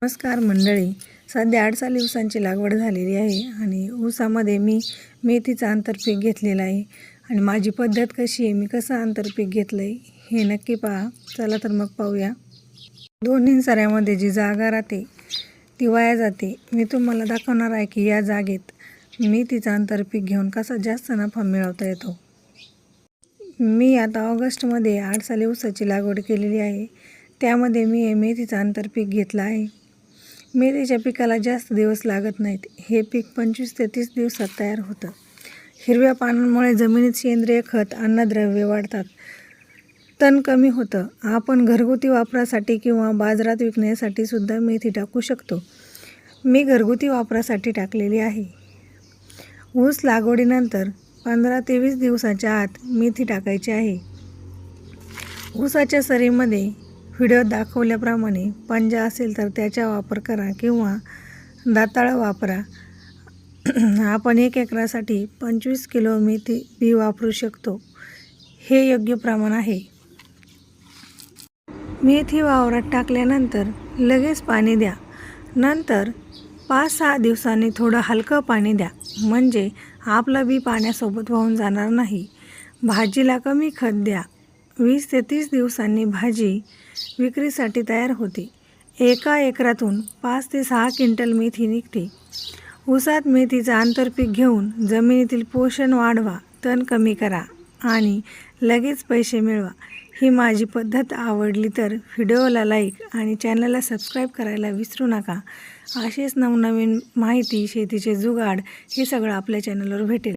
नमस्कार मंडळी, सध्या 8 साली ऊसांची लागवड झालेली आहे आणि ऊसामध्ये मी मेथीचं आंतरपीक घेतलेलं आहे आणि माझी पद्धत कशी आहे, मी कसं आंतरपीक घेतलं आहे हे नक्की पहा. चला तर मग पाहूया. दोन्ही सऱ्यामध्ये जी जागा राहते ती वाया जाते. मी तुम्हाला दाखवणार आहे की या जागेत मेथीचं आंतरपीक घेऊन कसा जास्त नफा मिळवता येतो. मी आता ऑगस्टमध्ये 8 साली ऊसाची लागवड केलेली आहे. त्यामध्ये मी हे मेथीचं आंतरपीक घेतलं आहे. मेथीच्या पिकाला जास्त दिवस लागत नाहीत. हे पीक 25 ते 30 दिवसात तयार होतं. हिरव्या पानांमुळे जमिनीत सेंद्रिय खत, अन्नद्रव्ये वाढतात. तण कमी होतं. आपण घरगुती वापरासाठी किंवा बाजारात विकण्यासाठी सुद्धा मेथी टाकू शकतो. मी घरगुती वापरासाठी टाकलेली आहे. ऊस लागवडीनंतर 15 ते 20 दिवसाच्या आत मेथी टाकायची आहे. ऊसाच्या सरीमध्ये व्हिडिओत दाखवल्याप्रमाणे पंजा असेल तर त्याचा वापर करा किंवा दाताळं वापरा. आपण 1 एकरासाठी 25 किलो मेथी बी वापरू शकतो. हे योग्य प्रमाण आहे. मेथी वावरात टाकल्यानंतर लगेच पाणी द्या. नंतर 5-6 दिवसांनी थोडं हलकं पाणी द्या, म्हणजे आपलं बी पाण्यासोबत वाहून जाणार नाही. भाजीला कमी खत द्या. 20 ते 30 दिवसांनी भाजी विक्रीसाठी तयार होते. 1 एकरातून 5 ते 6 क्विंटल मेथी निघते. ऊसात मेथीचं आंतरपीक घेऊन जमिनीतील पोषण वाढवा, तण कमी करा आणि लगेच पैसे मिळवा. ही माझी पद्धत आवडली तर व्हिडिओला लाईक आणि चॅनलला सबस्क्राईब करायला विसरू नका. असेच नवनवीन माहिती, शेतीचे जुगाड हे सगळं आपल्या चॅनलवर भेटेल.